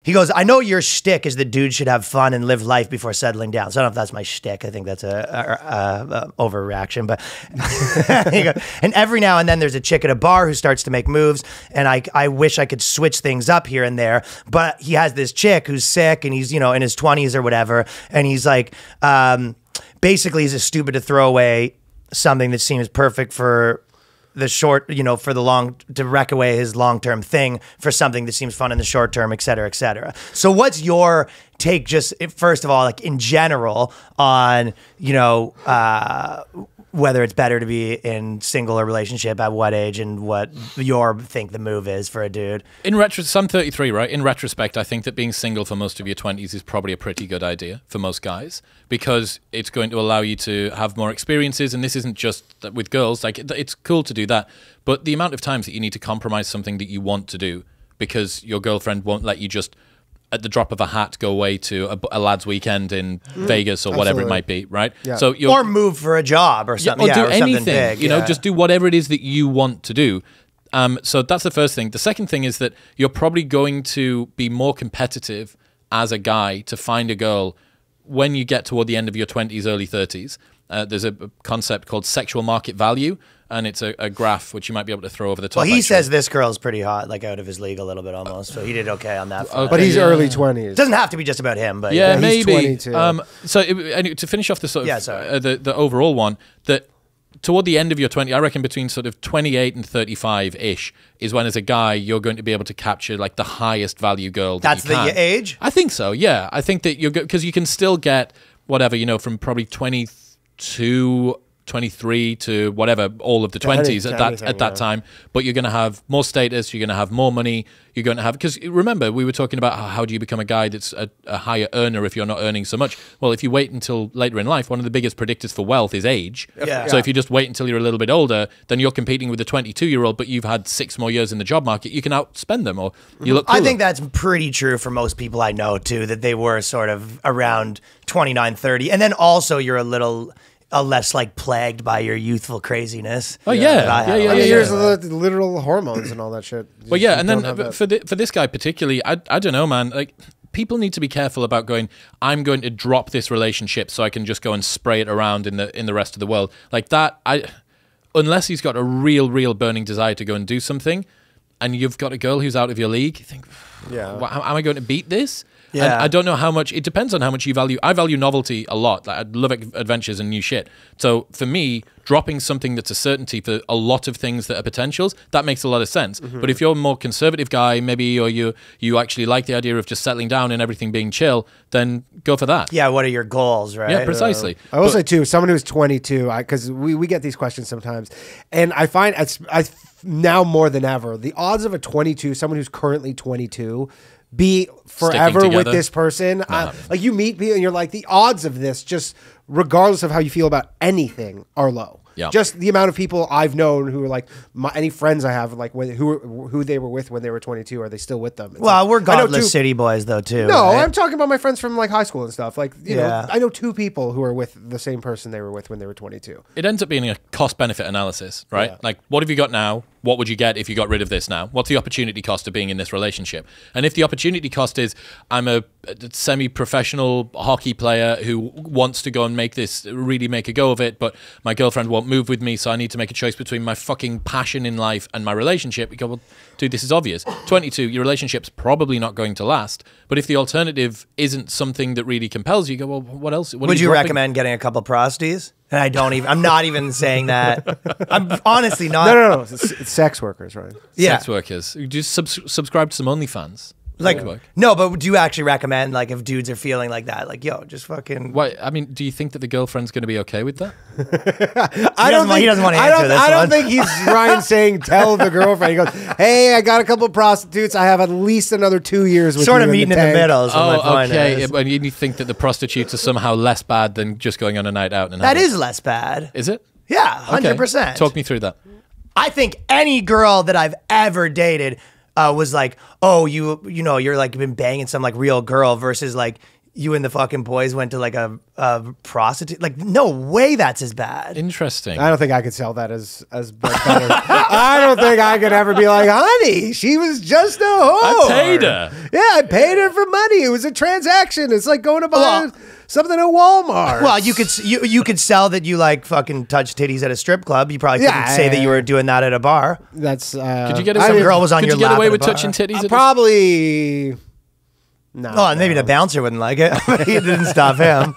He goes, I know your shtick is that dudes should have fun and live life before settling down. So I don't know if that's my shtick. I think that's a overreaction. But he goes, and every now and then there's a chick at a bar who starts to make moves, and I wish I could switch things up here and there. But he has this chick who's sick, and he's, you know, in his 20s or whatever, and he's like, basically he's just stupid to throw away something that seems perfect for the short, you know, for the long, to wreck away his long-term thing for something that seems fun in the short term, et cetera, et cetera. So what's your take, just first of all, like in general, on, you know, whether it's better to be in single or relationship at what age, and what your think the move is for a dude? In retrospect, I'm 33, right? In retrospect, I think that being single for most of your 20s is probably a pretty good idea for most guys, because it's going to allow you to have more experiences. And this isn't just with girls, like it's cool to do that, but the amount of times that you need to compromise something that you want to do because your girlfriend won't let you just at the drop of a hat go away to a lad's weekend in Vegas or whatever it might be, right? Yeah. So or move for a job or something, or do or anything, something big, you know, just do whatever it is that you want to do. So that's the first thing. The second thing is that you're probably going to be more competitive as a guy to find a girl when you get toward the end of your 20s, early 30s. There's a concept called sexual market value, and it's a graph which you might be able to throw over the top. Well, he says this girl's pretty hot, like out of his league a little bit almost, so he did okay on that front. But he's early 20s. Doesn't have to be just about him, but yeah, he's maybe. 22. So anyway, to finish off the sort of the overall one, that toward the end of your 20, I reckon between sort of 28 and 35-ish is when, as a guy, you're going to be able to capture like the highest value girl that you can. That's the age? I think so, yeah. I think that you're good, because you can still get whatever, you know, from probably 22, 23 to whatever, all of the 20s at that time. But you're going to have more status, you're going to have more money, you're going to have, because remember, we were talking about how do you become a guy that's a higher earner if you're not earning so much. Well, if you wait until later in life, one of the biggest predictors for wealth is age. Yeah. So if you just wait until you're a little bit older, then you're competing with a 22-year-old, but you've had 6 more years in the job market, you can outspend them, or you look cooler. I think that's pretty true for most people I know too, that they were sort of around 29, 30. And then also you're a little less like plagued by your youthful craziness. Oh yeah. I mean, here's the literal hormones and all that shit. Well, yeah, and then for this guy particularly, I don't know, man. Like, people need to be careful about going, I'm going to drop this relationship so I can just go and spray it around in the rest of the world. Like that, unless he's got a real burning desire to go and do something, and you've got a girl who's out of your league, you think, am I going to beat this? Yeah. And I don't know how much, it depends on how much you value. I value novelty a lot. Like, I love adventures and new shit. So for me, dropping something that's a certainty for a lot of things that are potentials, that makes a lot of sense. Mm-hmm. But if you're a more conservative guy, maybe, or you actually like the idea of just settling down and everything being chill, then go for that. Yeah, what are your goals, right? Yeah, precisely. I will say too, someone who's 22, because we get these questions sometimes, and I find now more than ever, the odds of someone who's currently 22, be forever with this person. Like, you meet people and you're like, the odds of this, just regardless of how you feel about anything, are low. Yeah. Just the amount of people I've known who are like, any friends I have, like who they were with when they were 22, are they still with them? It's well, like, we're godless city boys though too. No, right? I'm talking about my friends from like high school and stuff. Like, you know, I know 2 people who are with the same person they were with when they were 22. It ends up being a cost-benefit analysis, right? Yeah. Like, what have you got now? What would you get if you got rid of this now? What's the opportunity cost of being in this relationship? And if the opportunity cost is, I'm a semi-professional hockey player who wants to go and really make a go of it, but my girlfriend won't move with me, so I need to make a choice between my fucking passion in life and my relationship. You go, well, dude, this is obvious. 22, your relationship's probably not going to last. But if the alternative isn't something that really compels you, you go, well, what else? Would you recommend getting a couple prosties? And I'm not even saying that. I'm honestly not. No. It's sex workers, right? Yeah. Sex workers. You just subscribe to some OnlyFans. Like, no, but do you actually recommend, like, if dudes are feeling like that, like, yo, just fucking... What, I mean, do you think that the girlfriend's going to be okay with that? He doesn't want to answer this I don't think he's Ryan saying, tell the girlfriend. He goes, hey, I got a couple of prostitutes. I have at least another 2 years with sort you of meeting in the middle is what my point is. And you think that the prostitutes are somehow less bad than just going on a night out? That is less bad. Is it? Yeah, 100%. Okay. Talk me through that. I think any girl that I've ever dated was like, oh, you know, you're like been banging some like real girl versus like, you and the fucking boys went to like a prostitute. Like, no way that's as bad. Interesting. I don't think I could sell that as better. I don't think I could ever be like, honey, she was just a whore. I paid her. Yeah, I paid her for money. It was a transaction. It's like going to buy something at Walmart. Well, you could sell that you like fucking touch titties at a strip club. You probably couldn't say that you were doing that at a bar. That's could you get some girl was on could your you get lap away at a with bar? touching titties? probably. No. Oh, and maybe the bouncer wouldn't like it. He didn't stop him.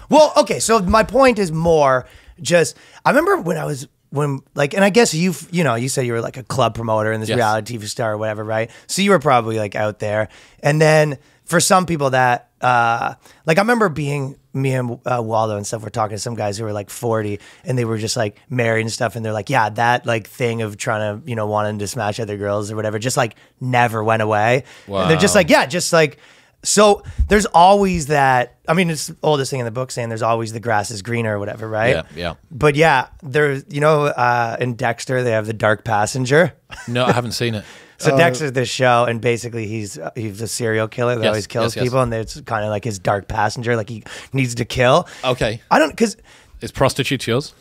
Well, okay. So my point is more just. I remember when and I guess you said you were like a club promoter and this reality TV star or whatever, right? So you were probably like out there, and then for some people that like I remember me and Waldo and stuff were talking to some guys who were like 40 and they were just like married and stuff, and they're like, yeah, that like thing of trying to wanting to smash other girls or whatever just like never went away. Wow. And they're just like, yeah, just like. So there's always that. I mean, it's the oldest thing in the book saying there's always the grass is greener or whatever, right? Yeah. But yeah, there's in Dexter they have the dark passenger. No, I haven't seen it. So Dexter's this show, and basically he's a serial killer that always kills people, and it's kind of like his dark passenger, like he needs to kill. Okay. Because Is prostitutes yours?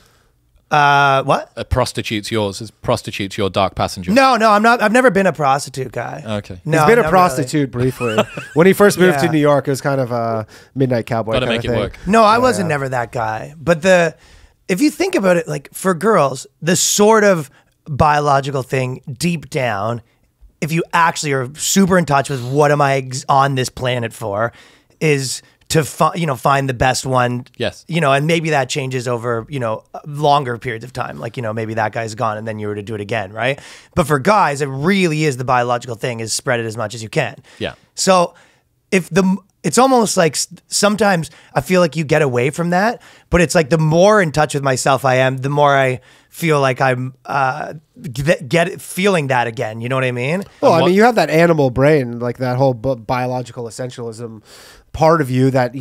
what? Prostitutes yours? Is prostitutes your dark passenger? No, I'm not. I've never been a prostitute guy. Okay. No, He's been a not prostitute briefly. When he first moved Yeah. to New York, it was kind of a midnight cowboy Gotta kind make of it thing. work. Really. No, I wasn't never that guy. But if you think about it, like for girls, the sort of biological thing deep down, if you actually are super in touch with what am I on this planet for, is to find the best one. Yes. And maybe that changes over, longer periods of time. Like, maybe that guy's gone and then you were to do it again, right? But for guys, it really is the biological thing is spread it as much as you can. Yeah. So it's almost like sometimes I feel like you get away from that, but it's like the more in touch with myself I am, the more I feel like I'm feeling that again. You know what I mean? Well, I mean, you have that animal brain, like that whole biological essentialism part of you that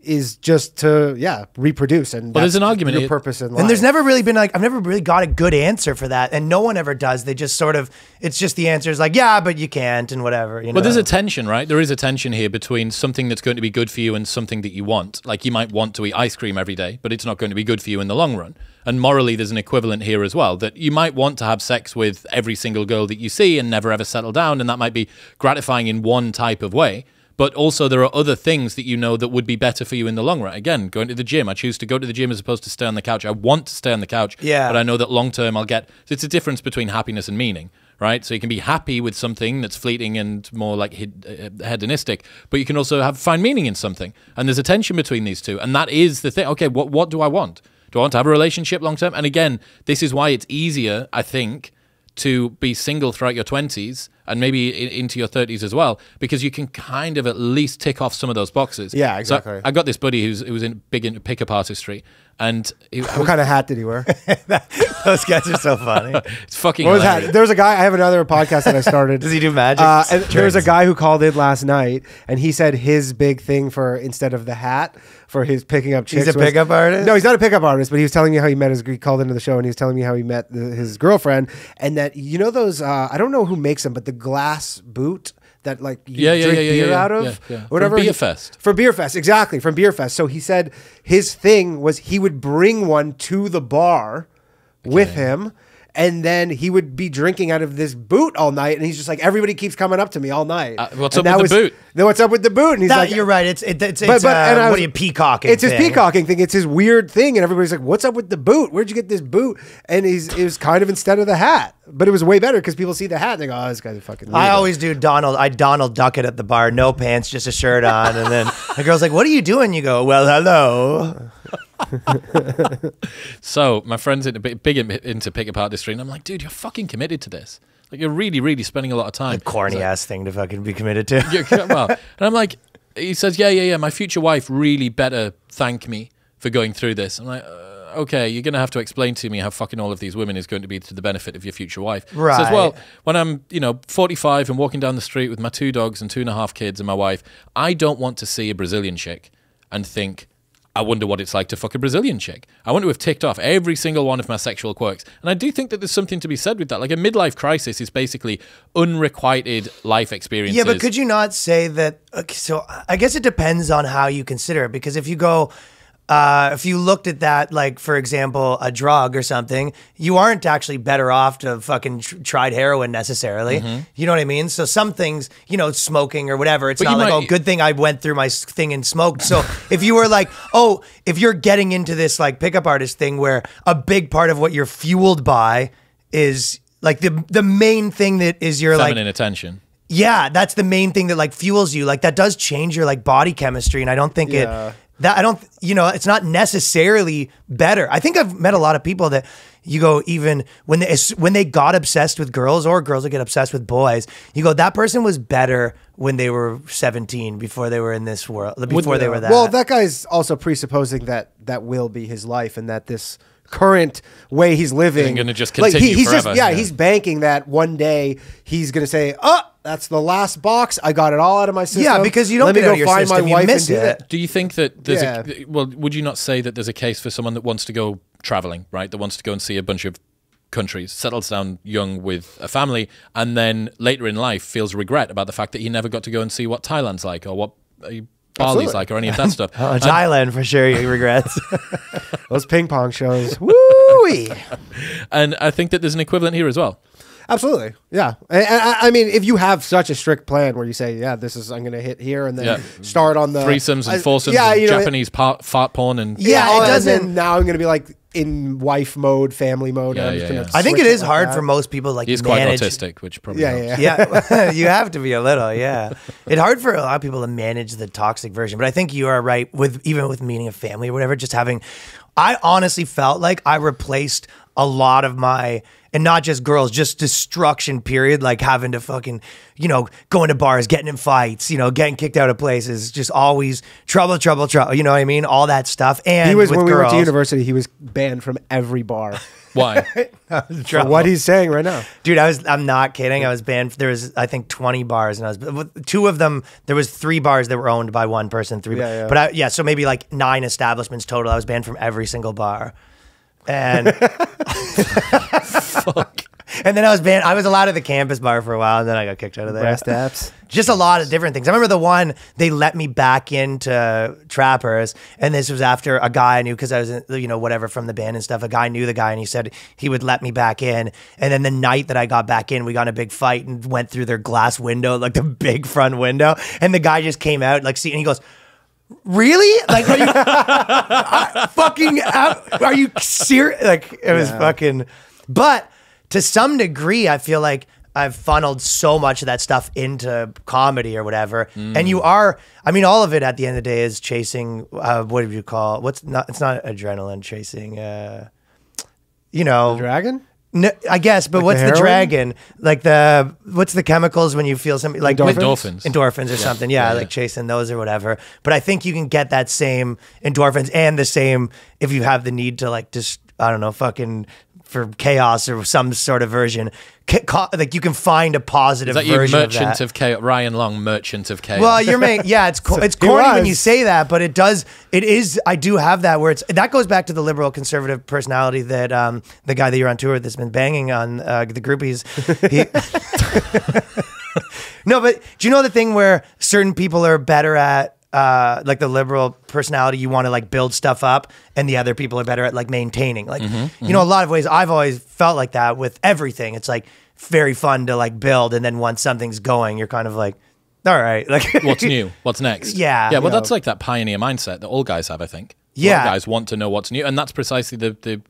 is just to reproduce, and But there's an argument. your purpose in life. And there's never really been I've never really got a good answer for that, and no one ever does. They just sort of, it's just the answer is like, yeah, but you can't, and whatever. Well, there's a tension, right? There is a tension here between something that's going to be good for you and something that you want. Like you might want to eat ice cream every day, but it's not going to be good for you in the long run. And morally, there's an equivalent here as well, that you might want to have sex with every single girl that you see and never ever settle down, and that might be gratifying in one type of way. But also there are other things that that would be better for you in the long run. Again, going to the gym. I choose to go to the gym as opposed to stay on the couch. I want to stay on the couch, but I know that long term I'll get... It's a difference between happiness and meaning, right? So you can be happy with something that's fleeting and more like hedonistic, but you can also find meaning in something. And there's a tension between these two. And that is the thing. Okay, what do I want? Do I want to have a relationship long term? And again, this is why it's easier, I think, to be single throughout your 20s and maybe into your 30s as well, because you can kind of at least tick off some of those boxes. Yeah, exactly. So I got this buddy who was big into pickup artistry, and what kind of hat did he wear? Those guys are so funny. it's fucking What was hilarious. that? There's a guy. I have another podcast that I started. Does he do magic? And there was a guy who called in last night, and he said his big thing for instead of the hat for his picking up chicks. He's a pickup artist? No, he's not a pickup artist, but he was telling me how he met he called into the show, and he was telling me how he met his girlfriend, and that those I don't know who makes them, but the glass boot that like you drink beer out of, whatever. From Beer Fest. For Beer Fest, exactly, from Beer Fest. So he said his thing was he would bring one to the bar with him, and then he would be drinking out of this boot all night, and he's just like, everybody keeps coming up to me all night. What's up with the boot? Then what's up with the boot? And he's like, you're right. It's what are you peacocking? It's his peacocking thing. It's his weird thing, and everybody's like, "What's up with the boot? Where'd you get this boot?" And it was kind of instead of the hat, but it was way better because people see the hat and they go, "Oh, this guy's a fucking." I weirdo." always do Donald Duck it at the bar, no pants, just a shirt on, and then the girl's like, "What are you doing?" You go, "Well, hello." So my friend's big into pickup artistry, and I'm like, dude, you're fucking committed to this. Like you're really, really spending a lot of time. Corny ass thing to fucking be committed to. Well, and I'm like, he says, yeah. My future wife really better thank me for going through this. I'm like, okay, you're gonna have to explain to me how fucking all of these women is going to be to the benefit of your future wife. Right. He says, well, when I'm 45 and walking down the street with my 2 dogs and 2.5 kids and my wife, I don't want to see a Brazilian chick and think, I wonder what it's like to fuck a Brazilian chick. I want to have ticked off every single one of my sexual quirks. And I do think that there's something to be said with that. Like a midlife crisis is basically unrequited life experiences. Yeah, but could you not say that? Okay, so I guess it depends on how you consider it. Because if you go, if you looked at that, like for example, a drug or something, you aren't actually better off to fucking tried heroin necessarily. You know what I mean? So some things, you know, smoking or whatever, it's But not you like, might- oh, good thing I went through my thing and smoked. So if you were like, oh, if you're getting into this like pickup artist thing where a big part of what you're fueled by is like the main thing that is your like feminine attention. yeah, that's the main thing that like fuels you. Like that does change your like body chemistry, and I don't think it's not necessarily better. I think I've met a lot of people that you go even when they got obsessed with girls or girls that get obsessed with boys, you go that person was better when they were 17 before they were in this world before they were that. Well, that guy's also presupposing that will be his life and that this current way he's living Isn't gonna just continue he's forever. Just, he's banking that one day he's going to say, oh, that's the last box. I got it all out of my system. Yeah, because you don't Let me get it out go of your find system, my you wife miss and do it. that. Do you think that there's Yeah. well, would you not say that there's a case for someone that wants to go traveling, right? That wants to go and see a bunch of countries, settles down young with a family, and then later in life feels regret about the fact that he never got to go and see what Thailand's like or what Bali's Absolutely. like or any of that stuff. Oh, Thailand for sure he regrets. Those ping pong shows. Woo-wee. And I think that there's an equivalent here as well. Absolutely. Yeah. And I mean, if you have such a strict plan where you say, yeah, I'm going to hit here and then Yeah. start on the Threesomes and foursomes yeah, and you know, Japanese fart porn and Yeah, it and doesn't- then now I'm going to be like in wife mode, family mode. Yeah, and I'm just yeah, gonna yeah. I think switch it is like hard that. for most people like he's quite manage. autistic, which probably Yeah, helps. yeah. Yeah, you have to be a little. Yeah, it's hard for a lot of people to manage the toxic version. But I think you are right even with meeting a family or whatever. Just having, I honestly felt like I replaced a lot of my, and not just girls, just destruction period, like having to fucking, you know, going to bars, getting in fights, you know, getting kicked out of places, just always trouble, you know what I mean? All that stuff. And He was with when we girls, went to university. He was banned from every bar. Why? For what he's saying right now. Dude, I'm not kidding. I was banned. There was, I think, 20 bars, and I was two of them. There was 3 bars that were owned by one person. Yeah. But so maybe like 9 establishments total. I was banned from every single bar, and Fuck. and then I was banned. I was allowed at the campus bar for a while, and then I got kicked out of there. Brass taps. Just a lot of different things. I remember the one they let me back into Trappers, and this was after a guy I knew because I was, you know, whatever from the band and stuff. A guy knew the guy, and he said he would let me back in. And then the night that I got back in, we got in a big fight and went through their glass window, like the big front window. And the guy just came out, like, see, and he goes, "Really? Like, are you fucking out? Are you serious?" Like, it was fucking. But to some degree, I feel like I've funneled so much of that stuff into comedy or whatever. And you are, I mean, all of it at the end of the day is chasing, what do you call, it's not adrenaline, chasing, you know. Dragon? No, I guess, but Like what's the the heroin? dragon? Like what's the chemicals when you feel something like Endorphins. endorphins or something. Yeah, like chasing those or whatever. But I think you can get that same endorphins and the same if you have the need to like just, I don't know, fucking for chaos or some sort of version. Like you can find a positive Is that you, version Merchant of that. of Chaos? Ryan Long, Merchant of Chaos. Well, you're making, yeah, it's it's he corny when was. you say that, but it is, I do have that where that goes back to the liberal conservative personality that the guy that you're on tour with that's been banging on the groupies. No, but do you know the thing where certain people are better at, like the liberal personality, you want to like build stuff up, and the other people are better at like maintaining. Like, you know, a lot of ways I've always felt like that with everything. It's like very fun to like build, and then once something's going, you're kind of like, all right, like what's new? What's next? Yeah. Yeah, well, You know. that's like that pioneer mindset that all guys have, I think. Yeah. All guys want to know what's new. And that's precisely the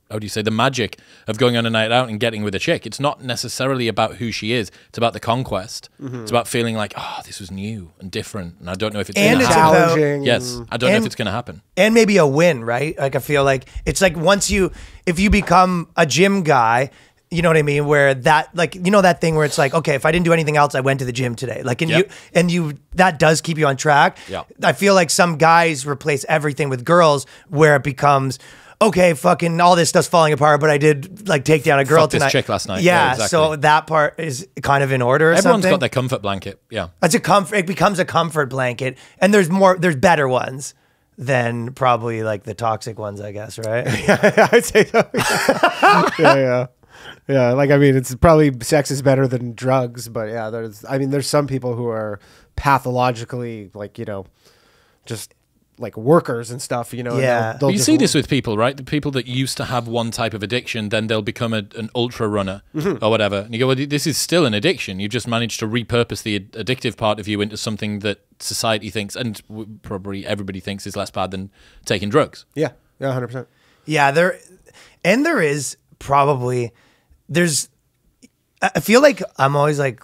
how do you say, the magic of going on a night out and getting with a chick. It's not necessarily about who she is. It's about the conquest. It's about feeling like, oh, this was new and different, and I don't know if it's And going to it's happen. about- Challenging. Yes, I don't know if And- it's going to happen. and maybe a win, right? Like I feel like it's like if you become a gym guy, you know what I mean? Where that, like, you know, that thing where it's like, okay, if I didn't do anything else, I went to the gym today. Like, and you, that does keep you on track. Yeah. I feel like some guys replace everything with girls where it becomes, okay, fucking all this stuff's falling apart, but I did like take down a girl Fucked this tonight. chick last night. Yeah. Yeah, exactly. So that part is kind of in order or Everyone's something. got their comfort blanket. Yeah. It's a comfort. It becomes a comfort blanket, and there's better ones. than probably like the toxic ones, I guess, right? Yeah, I'd say so. Yeah. Like, I mean, it's probably sex is better than drugs, but yeah, there's some people who are pathologically like, just like workers and stuff, and Yeah. But you see this with people, right? The people that used to have one type of addiction, then they'll become an ultra runner or whatever. And you go, well, this is still an addiction. You just managed to repurpose the addictive part of you into something that society thinks, and probably everybody thinks, is less bad than taking drugs. Yeah, 100%. Yeah, there is probably, I feel like I'm always like,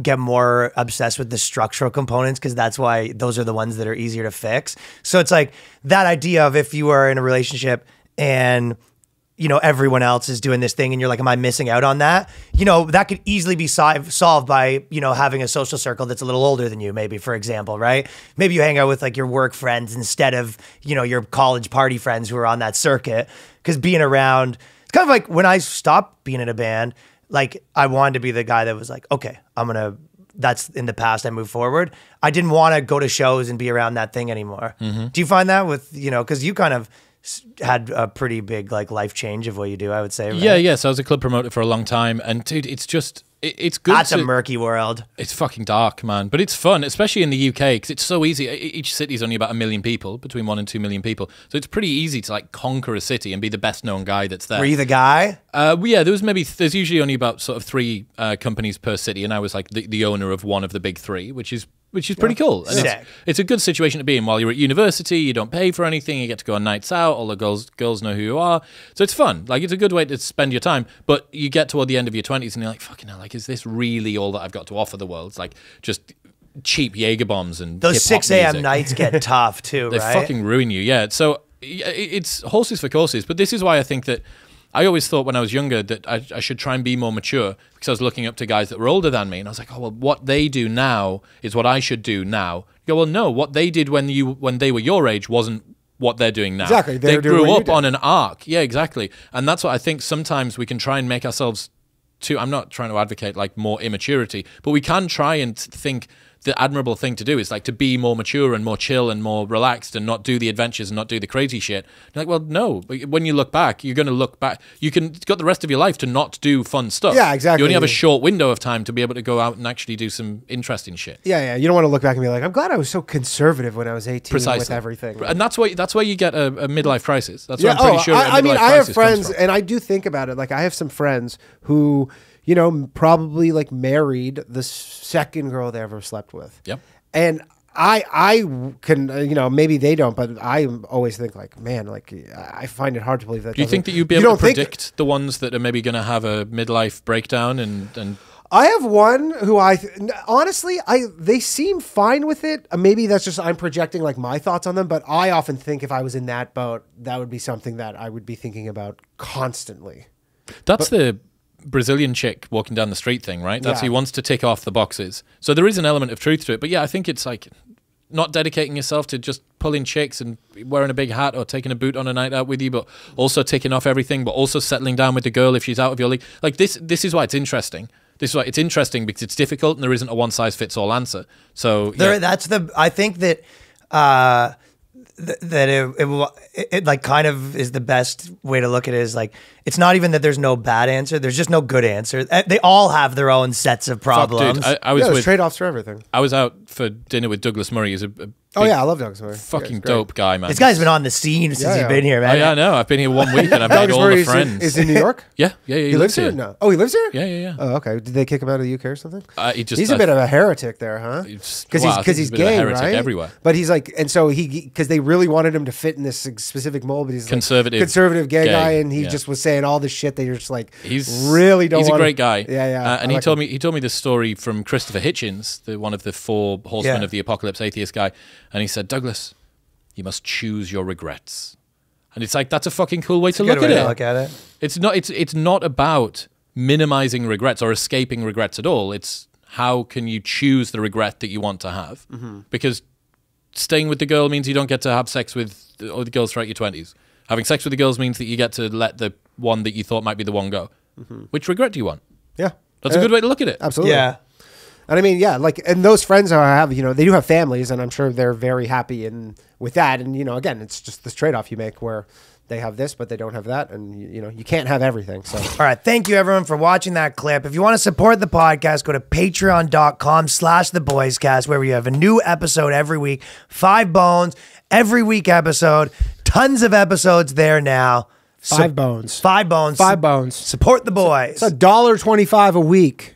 get more obsessed with the structural components because that's why those are the ones that are easier to fix. So it's like that idea of if you are in a relationship and everyone else is doing this thing and you're like, am I missing out on that? That could easily be solved by, having a social circle that's a little older than you, maybe, for example, right? Maybe you hang out with like your work friends instead of, your college party friends who are on that circuit. Because being around, it's kind of like when I stopped being in a band, like I wanted to be the guy that was like, okay, that's in the past, I move forward. I didn't want to go to shows and be around that thing anymore. Mm-hmm. Do you find that with, because you kind of had a pretty big like life change of what you do, I would say, right? Yeah. So I was a club promoter for a long time, and dude, it's just, it's good. That's a murky world. It's fucking dark, man. But it's fun, especially in the UK, because it's so easy. Each city is only about 1 million people, between 1 and 2 million people. So it's pretty easy to like conquer a city and be the best known guy that's there. Were you the guy? Yeah, there's usually only about sort of 3 companies per city, and I was like the owner of one of the big 3, which is pretty cool. And it's a good situation to be in while you're at university. You don't pay for anything. You get to go on nights out. All the girls know who you are. So it's fun. Like, it's a good way to spend your time. But you get toward the end of your 20s and you're like, fucking hell, like, is this really all that I've got to offer the world? It's like just cheap Jaeger bombs and those 6 a.m. nights get tough too, they right? fucking ruin you. Yeah. So it's horses for courses. But this is why I think that I always thought when I was younger that I should try and be more mature because I was looking up to guys that were older than me. And I was like, oh, well, what they do now is what I should do now. You go, well, no, what they did when they were your age wasn't what they're doing now. Exactly. They grew up on an arc. Yeah, exactly. And that's what I think sometimes we can try and make ourselves I'm not trying to advocate like more immaturity, but we can try and think the admirable thing to do is like to be more mature and more chill and more relaxed and not do the adventures and not do the crazy shit. You're like, well, no. When you look back, you're going to look back. You've got the rest of your life to not do fun stuff. Yeah, exactly. You only have a short window of time to be able to go out and actually do some interesting shit. Yeah. You don't want to look back and be like, I'm glad I was so conservative when I was 18 Precisely. with everything. And that's where you get a midlife crisis. That's what I'm pretty sure. I mean, I have friends, and I do think about it. Like, I have some friends who, probably like married the second girl they ever slept with. Yep. And I can, maybe they don't, but I always think like, man, like I find it hard to believe that. Do you think that you'd be able to predict the ones that are maybe going to have a midlife breakdown and I have one who honestly, they seem fine with it. Maybe that's just I'm projecting like my thoughts on them, but I often think if I was in that boat, that would be something that I would be thinking about constantly. That's the Brazilian chick walking down the street thing, right? That's who wants to tick off the boxes. So there is an element of truth to it. But yeah, I think it's like not dedicating yourself to just pulling chicks and wearing a big hat or taking a boot on a night out with you, but also ticking off everything, but also settling down with the girl if she's out of your league. Like this is why it's interesting. This is why it's interesting because it's difficult and there isn't a one-size-fits-all answer. So I think that that it like kind of is the best way to look at it is like it's not even that there's no bad answer, there's just no good answer. They all have their own sets of problems. Fuck, dude, I was there's trade-offs for everything. I was out for dinner with Douglas Murray. He's a I love Douglas Murray. Fucking dope guy, man. This guy's been on the scene since he's been here, man. Oh, yeah, I know. I've been here 1 week and I've made all the friends. Is in New York? Yeah. He lives here? No. Oh, he lives here? Yeah. Oh, okay. Did they kick him out of the UK or something? He's a bit of a heretic there, huh? Because he's gay, right? Everywhere. But he's like, and so because they really wanted him to fit in this specific mold, but he's conservative gay guy, and he just was saying all this shit that you're just like, he's a great guy. Yeah. And he told me this story from Christopher Hitchens, one of the 4 horsemen of the apocalypse atheist guy, and he said, Douglas, you must choose your regrets. And it's like, that's a fucking cool way to look at it. It's not about minimizing regrets or escaping regrets at all. It's how can you choose the regret that you want to have? Mm-hmm. Because staying with the girl means you don't get to have sex with all the girls throughout your 20s. Having sex with the girls means that you get to let the one that you thought might be the one go. Mm-hmm. Which regret do you want? Yeah. That's a good way to look at it. Absolutely. Yeah. And I mean, yeah, like, and those friends I have, you know, they do have families, and I'm sure they're very happy with that. And, you know, again, it's just this trade-off you make where they have this, but they don't have that. And, you know, you can't have everything. So, all right. Thank you, everyone, for watching that clip. If you want to support the podcast, go to patreon.com/theboyscast, where we have a new episode every week. 5 bones, every week episode. Tons of episodes there now. 5 bones. 5 bones. 5 bones. Support the boys. It's $1.25 a week.